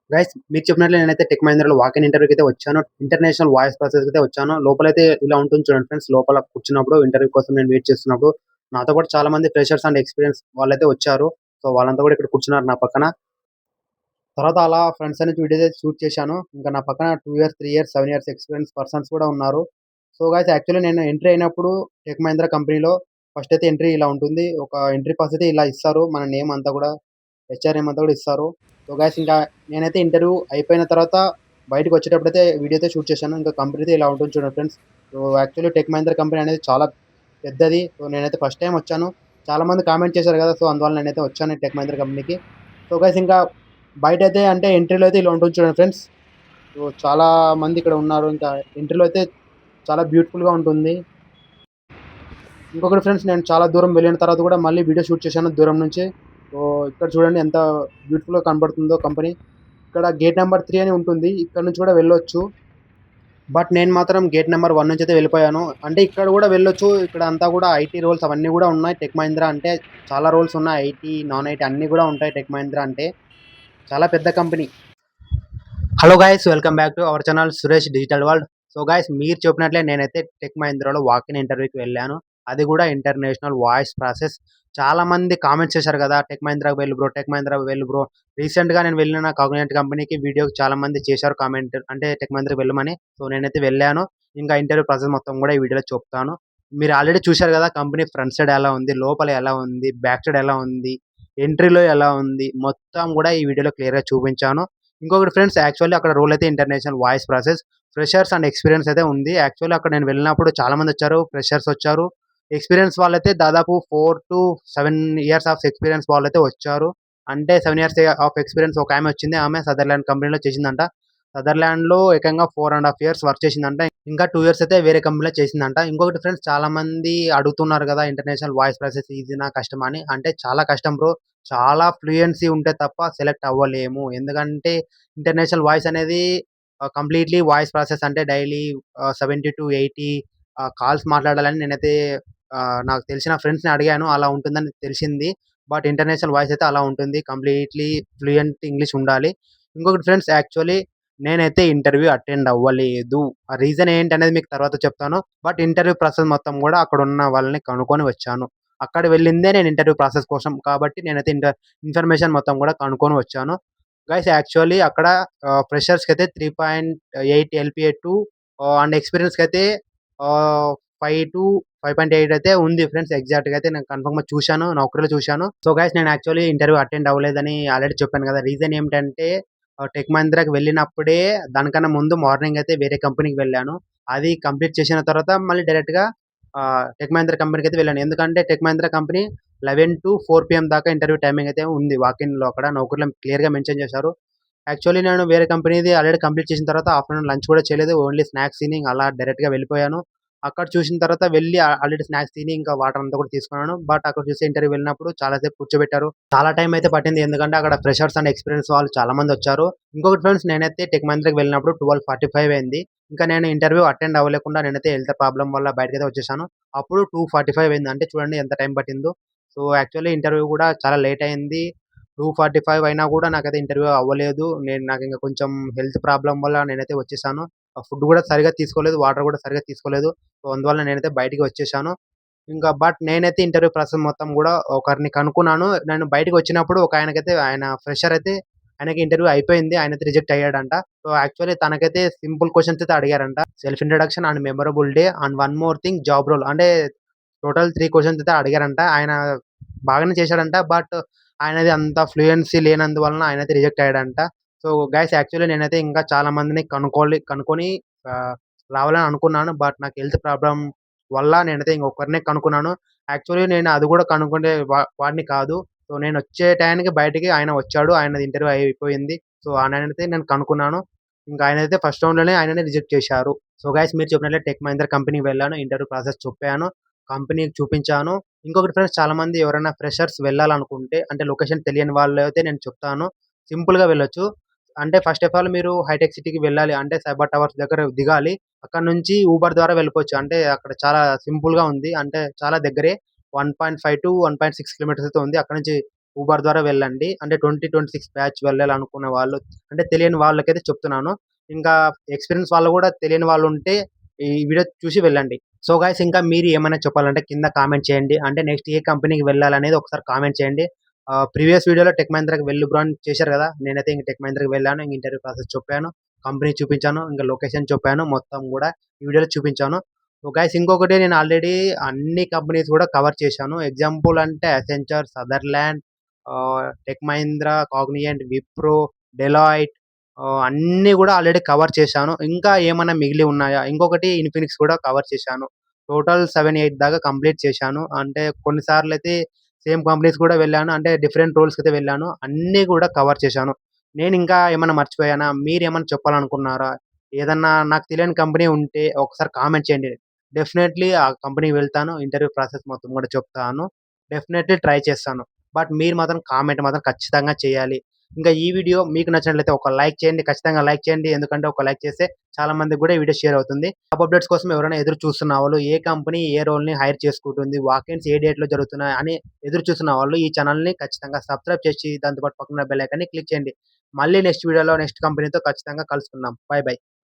Guys మీకు చెప్పినట్లు నేనైతే టెక్ మహీంద్రాలో వాక్ ఇన్ ఇంటర్వ్యూకి అయితే వచ్చాను. ఇంటర్నేషనల్ వాయిస్ ప్రాసెస్ అయితే వచ్చాను. లోపలైతే ఇలా ఉంటుంది చూడండి ఫ్రెండ్స్. లోపల కూర్చున్నప్పుడు ఇంటర్వ్యూ కోసం నేను వెయిట్ చేస్తున్నప్పుడు నాతో పాటు చాలా మంది ఫ్రెషర్స్ అండ్ ఎక్స్పీరియన్స్ వాళ్ళైతే వచ్చారు. సో వాళ్ళంతా కూడా ఇక్కడ కూర్చున్నారు నా పక్కన. తర్వాత అలా ఫ్రెండ్స్ అనేది వీడియో అయితే షూట్ చేశాను. ఇంకా నా పక్కన 2 years, 3 years, 7 years experience persons కూడా ఉన్నారు. సో గైస్ యాక్చువల్లీ నేను ఎంట్రీ అయినప్పుడు టెక్ మహీంద్రా కంపెనీలో ఫస్ట్ అయితే ఎంట్రీ ఇలా ఉంటుంది. ఒక ఎంట్రీ పాస్ అయితే ఇలా ఇస్తారు. మన నేమ్ అంతా కూడా హెచ్ఆర్ నేమ్ అంతా కూడా ఇస్తారు. సో గైస్ ఇంకా నేనైతే ఇంటర్వ్యూ అయిపోయిన తర్వాత బయటకి వచ్చేటప్పుడైతే వీడియో అయితే షూట్ చేశాను. ఇంకా కంపెనీ అయితే ఇలా ఉంటుంది చూడండి friends. So actually tech Mahindra company అనేది చాలా పెద్దది. సో నేనైతే ఫస్ట్ టైం వచ్చాను. చాలా మంది కామెంట్ చేశారు కదా! సో అందువల్ల నేనైతే వచ్చాను టెక్ మహీంద్రా కంపెనీకి. సో గైస్ ఇంకా బయటైతే అంటే ఎంట్రీలో అయితే ఇలా ఉంటుంది చూడండి ఫ్రెండ్స్. సో చాలా మంది ఇక్కడ ఉన్నారు. ఇంకా ఎంట్రీలో అయితే చాలా బ్యూటిఫుల్‌గా ఉంటుంది. ఇంకొకటి ఫ్రెండ్స్ నేను చాలా దూరం వెళ్ళిన తర్వాత కూడా మళ్ళీ వీడియో షూట్ చేశాను దూరం నుంచి. సో ఇక్కడ చూడండి ఎంత బ్యూటిఫుల్‌గా కనపడుతుందో కంపెనీ. ఇక్కడ గేట్ నంబర్ 3 అని ఉంటుంది. ఇక్కడ నుంచి కూడా వెళ్ళొచ్చు. బట్ నేను మాత్రం గేట్ నంబర్ 1 నుంచి అయితే వెళ్ళిపోయాను. అంటే ఇక్కడ కూడా వెళ్ళొచ్చు. ఇక్కడ అంతా కూడా ఐటీ రోల్స్ అవన్నీ కూడా ఉన్నాయి. టెక్ మహీంద్రా అంటే చాలా రోల్స్ ఉన్నాయి. ఐటీ, నాన్ ఐటీ అన్నీ కూడా ఉంటాయి టెక్ మహీంద్రా అంటే. చాలా పెద్ద company. Hello guys welcome back to our channel Suresh digital world. So guys మీరు చెప్పినట్లే నేనైతే టెక్ మహీంద్రాలో వాక్ ఇన్ ఇంటర్వ్యూకి వెళ్ళాను. అది కూడా ఇంటర్నేషనల్ వాయిస్ ప్రాసెస్. చాలా మంది కామెంట్స్ చేశారు కదా, టెక్ మహీంద్రాకి వెళ్ళు బ్రో, టెక్ మహీంద్రాకి వెళ్ళు బ్రో. రీసెంట్గా నేను వెళ్ళిన కాగ్నిజెంట్ కంపెనీకి వీడియోకి చాలా మంది చేశారు కామెంట్, అంటే టెక్ మహీంద్రాకి వెళ్ళమని. సో నేనైతే వెళ్ళాను. ఇంకా ఇంటర్వ్యూ ప్రాసెస్ మొత్తం కూడా ఈ వీడియోలో చెప్తాను. మీరు ఆల్రెడీ చూశారు కదా కంపెనీ ఫ్రంట్ సైడ్ ఎలా ఉంది, లోపల ఎలా ఉంది, బ్యాక్ సైడ్ ఎలా ఉంది, ఎంట్రీలో ఎలా ఉంది, మొత్తం కూడా ఈ వీడియోలో క్లియర్గా చూపించాను. ఇంకొకటి ఫ్రెండ్స్ యాక్చువల్లీ అక్కడ రోల్ అయితే international voice process. Freshers and experience అయితే ఉంది. యాక్చువల్లీ అక్కడ నేను వెళ్ళినప్పుడు చాలా మంది వచ్చారు. ఫ్రెషర్స్ వచ్చారు. ఎక్స్పీరియన్స్ వాళ్ళైతే దాదాపు 4-7 ఇయర్స్ ఆఫ్ ఎక్స్పీరియన్స్ వాళ్ళైతే వచ్చారు. అంటే 7 ఇయర్స్ ఆఫ్ ఎక్స్పీరియన్స్ ఒక ఆమె వచ్చింది. ఆమె సదర్లాండ్ కంపెనీలో చేసిందంట. సదర్లాండ్‌లో ఏకంగా 4½ ఇయర్స్ వర్క్ చేసిందంట. ఇంకా 2 ఇయర్స్ అయితే వేరే కంపెనీలో చేసిందంట. ఇంకొకటి ఫ్రెండ్స్ చాలా మంది అడుగుతున్నారు కదా, ఇంటర్నేషనల్ వాయిస్ ప్రాసెస్ ఈజీనా కష్టమా అని. అంటే చాలా కష్టం బ్రో. చాలా ఫ్లూయెన్సీ ఉంటే తప్ప సెలెక్ట్ అవ్వలేము. ఎందుకంటే ఇంటర్నేషనల్ వాయిస్ అనేది కంప్లీట్‌లీ వాయిస్ ప్రాసెస్ అంటే డైలీ 70-80 కాల్స్ మాట్లాడాలని నేనైతే నాకు తెలిసిన ఫ్రెండ్స్‌ని అడిగాను. అలా ఉంటుందని తెలిసింది. బట్ ఇంటర్నేషనల్ వాయిస్ అయితే అలా ఉంటుంది. కంప్లీట్‌లీ ఫ్లూయెంట్ ఇంగ్లీష్ ఉండాలి. ఇంకొకటి ఫ్రెండ్స్ యాక్చువల్లీ నేనైతే ఇంటర్వ్యూ అటెండ్ అవ్వలేదు. ఆ రీజన్ ఏంటనేది మీకు తర్వాత చెప్తాను. బట్ ఇంటర్వ్యూ ప్రాసెస్ మొత్తం గూడా అక్కడున్న వాళ్ళని కనుక్కొని వచ్చాను. అక్కడ వెళ్ళిందే నేను ఇంటర్వ్యూ ప్రాసెస్ కోసం. కాబట్టి నేనైతే ఇన్ఫర్మేషన్ మొత్తం గూడా కనుక్కొని వచ్చాను. గైస్ యాక్చువల్లీ అక్కడ ఫ్రెషర్స్‌కైతే 3.8 ఎల్‌పిఏ టూ అండ్ ఎక్స్‌పీరియన్స్‌కైతే 5-5.8 అయితే ఉంది ఫ్రెండ్స్. ఎగ్జాక్ట్‌గా అయితే నేను కన్ఫర్మ్‌గా చూశాను. నౌకరీలో చూశాను. సో గైస్ నేను యాక్చువల్లీ ఇంటర్వ్యూ అటెండ్ అవ్వలేదని ఆల్రెడీ చెప్పాను గదా! రీజన్ ఏమిటంటే టెక్ మహీంద్రాకి వెళ్ళినప్పుడే దానికన్నా ముందు మార్నింగ్ అయితే వేరే కంపెనీకి వెళ్ళాను. అది కంప్లీట్ చేసిన తర్వాత మళ్ళీ డైరెక్ట్‌గా టెక్ మహీంద్రా కంపెనీకైతే వెళ్ళాను. ఎందుకంటే టెక్ మహీంద్రా కంపెనీ 11-4 పీఎం దాకా ఇంటర్వ్యూ టైమింగ్ అయితే ఉంది వాకిన్‌లో అక్కడ నౌకరీలో క్లియర్‌గా మెన్షన్ చేశారు. యాక్చువల్లీ నేను వేరే కంపెనీది ఆల్రెడీ కంప్లీట్ చేసిన తర్వాత ఆఫ్టర్‌నూన్ లంచ్ కూడా చేయలేదు. ఓన్లీ స్నాక్స్ తిని అలా డైరెక్ట్‌గా వెళ్ళిపోయాను. అక్కడ చూసిన తర్వాత వెళ్ళి ఆల్రెడీ స్నాక్స్ తిని ఇంకా వాటర్ అంతా కూడా తీసుకున్నాను. బట్ అక్కడ చూస్తే ఇంటర్వ్యూ వెళ్ళినప్పుడు చాలా సేపు కూర్చోబెట్టారు. చాలా టైం అయితే పట్టింది. ఎందుకంటే అక్కడ ఫ్రెషర్స్ అండ్ ఎక్స్‌పీరియన్స్ వాళ్ళు చాలా మంది వచ్చారు. ఇంకొకటి ఫ్రెండ్స్ నేనైతే టెక్ మహీంద్రాకి వెళ్ళినప్పుడు 12:45 అయింది. ఇంకా నేను ఇంటర్వ్యూ అటెండ్ అవ్వలేకుండా నేనైతే హెల్త్ ప్రాబ్లమ్ వల్ల బయటకైతే వచ్చేసాను. అప్పుడు 2:45 అయింది. అంటే చూడండి ఎంత టైం పట్టిందో. సో యాక్చువల్లీ ఇంటర్వ్యూ కూడా చాలా లేట్ అయింది. 2:45 అయినా కూడా నాకైతే ఇంటర్వ్యూ అవ్వలేదు. నాకింక కొంచెం హెల్త్ ప్రాబ్లమ్ వల్ల నేనైతే వచ్చేసాను. ఫుడ్ కూడా సరిగ్గా తీసుకోలేదు. వాటర్ కూడా సరిగ్గా తీసుకోలేదు. సో అందువల్ల నేనైతే బయటికి వచ్చేసాను. ఇంకా బట్ నేనైతే ఇంటర్వ్యూ ప్రాసెస్ మొత్తం గూడా ఒకరిని కనుక్కున్నాను. నేను బయటికొచ్చినప్పుడు ఒకాయనకైతే ఆయన ఫ్రెషర్ అయితే ఆయనకి ఇంటర్వ్యూ అయిపోయింది. ఆయనైతే రిజెక్ట్ అయ్యాడంట. సో యాక్చువల్లీ తనకైతే సింపుల్ క్వెషన్స్ అయితే అడిగారంట. Self introduction and memorable day and one more thing job role. అంటే టోటల్ 3 క్వెషన్స్ అయితే అడిగారంట. ఆయన బాగానే చేశాడంట. బట్ ఆయనది అంత ఫ్లూయెన్సీ లేనందువలన ఆయనైతే రిజెక్ట్ అయ్యాడంట. సో గైస్ యాక్చువల్లీ నేనైతే ఇంకా చాలా మందిని కనుక్కొని ఆహ్, రావాలని అనుకున్నాను. బట్ నాకు హెల్త్ ప్రాబ్లమ్ వల్ల నేనైతే ఇంకొకరినే కనుక్కున్నాను. యాక్చువల్లీ నేను అది గూడా కనుక్కుండే వాడిని కాదు. సో నేనొచ్చే టయానికి బయటికి ఆయన వచ్చాడు. ఆయనది ఇంటర్వ్యూ అయిపోయింది. సో ఆయననైతే నేను కనుక్కున్నాను. ఇంకా ఆయనైతే ఫస్ట్ రౌండ్‌లోనే ఆయననే రిజెక్ట్ చేశారు. సో గైస్ మీరు చెప్పినట్లే టెక్ మహీంద్రా కంపెనీకి వెళ్ళాను. ఇంటర్వ్యూ ప్రాసెస్ చెప్పాను. కంపెనీకి చూపించాను. ఇంకొకటి ఫ్రెండ్స్ చాలా మంది ఎవరైనా ఫ్రెషర్స్ వెళ్ళాలనుకుంటే అంటే లొకేషన్ తెలియని వాళ్ళైతే నేను చెప్తాను. సింపుల్‌గా వెళ్ళొచ్చు. అంటే ఫస్ట్ ఆఫ్ ఆల్ మీరు హైటెక్ సిటీకి వెళ్ళాలి అంటే సైబర్ టవర్స్ దగ్గర దిగాలి. అక్కడి నుంచి ఊబర్ ద్వారా వెళ్ళిపోవచ్చు. అంటే అక్కడ చాలా సింపుల్‌గా ఉంది. అంటే చాలా దగ్గరే. 1.5-1.6 కిలోమీటర్స్ అయితే ఉంది. అక్కడి నుంచి ఊబర్ ద్వారా వెళ్ళండి. అంటే 2026 బ్యాచ్ వెళ్ళాలనుకునే వాళ్ళు అంటే తెలియని వాళ్ళకైతే చెప్తున్నాను. ఇంకా ఎక్స్‌పీరియన్స్ వాళ్ళు గూడా తెలియని వాళ్ళుంటే ఈ వీడియో చూసి వెళ్ళండి. సో, గైస్ ఇంకా మీరు ఏమైనా చెప్పాలంటే కింద కామెంట్ చేయండి. అంటే నెక్స్ట్ ఏ కంపెనీకి వెళ్ళాలనేది ఒకసారి కామెంట్ చేయండి. ప్రీవియస్ వీడియోలో టెక్ మహీంద్రాకి వెళ్ళు బ్రో అని చేశారు గదా! నేనైతే ఇంక టెక్ మహీంద్రాకి వెళ్ళాను. ఇంక ఇంటర్వ్యూ ప్రాసెస్ చెప్పాను. కంపెనీ చూపించాను. ఇంక లొకేషన్ చెప్పాను. మొత్తం గూడా ఈ వీడియోలో చూపించాను. సో, గైస్ ఇంకొకటి నేను ఆల్రెడీ అన్ని కంపెనీస్ గూడా కవర్ చేశాను. ఎగ్జాంపుల్ అంటే Accenture, Sutherland, Tech Mahindra, Cognizant, Wipro, Deloitte అన్నీ గూడా ఆల్రెడీ కవర్ చేశాను. ఇంకా ఏమన్నా మిగిలి ఉన్నాయా? ఇంకొకటి ఇన్ఫినిక్స్ కూడా కవర్ చేశాను. టోటల్ 7, 8 దాకా కంప్లీట్ చేశాను. అంటే కొన్ని సార్లయితే సేమ్ కంపెనీస్ కూడా వెళ్ళాను. అంటే డిఫరెంట్ రోల్స్‌కైతే వెళ్ళాను. అన్నీ గూడా కవర్ చేశాను. నేనింకా ఏమన్నా మర్చిపోయానా? మీరేమన్నా చెప్పాలనుకున్నారా? ఏదన్నా నాకు తెలియని కంపెనీ ఉంటే ఒకసారి కామెంట్ చేయండి. డెఫినైట్‌లీ ఆ కంపెనీకి వెళ్తాను. ఇంటర్వ్యూ ప్రాసెస్ మొత్తం గూడా చెప్తాను. డెఫినైట్‌లీ ట్రై చేస్తాను. బట్ మీరు మాత్రం కామెంట్ మాత్రం ఖచ్చితంగా చేయాలి. ఇంకా ఈ వీడియో మీకు నచ్చినట్లయితే ఒక లైక్ చేయండి. ఖచ్చితంగా లైక్ చేయండి. ఎందుకంటే ఒక లైక్ చేస్తే చాలా మందికి గూడా ఈ వీడియో షేర్ అవుతుంది. జాబ్ అప్డేట్స్ కోసం ఎవరైనా ఎదురు చూస్తున్న వాళ్ళు, ఏ కంపెనీ ఏ రోల్‌ని హైర్ చేసుకుంటుంది, వాకెన్సీ ఏ డేట్‌లో జరుగుతున్నాయి అని ఎదురు చూస్తున్న వాళ్ళు ఈ ఛానెల్‌ని ఖచ్చితంగా సబ్స్క్రైబ్ చేసి దాంతో పాటు పక్కన బెల్ ఐకాన్‌ని క్లిక్ చేయండి. మళ్ళీ నెక్స్ట్ వీడియోలో నెక్స్ట్ కంపెనీతో ఖచ్చితంగా కలుసుకుందాం. By by.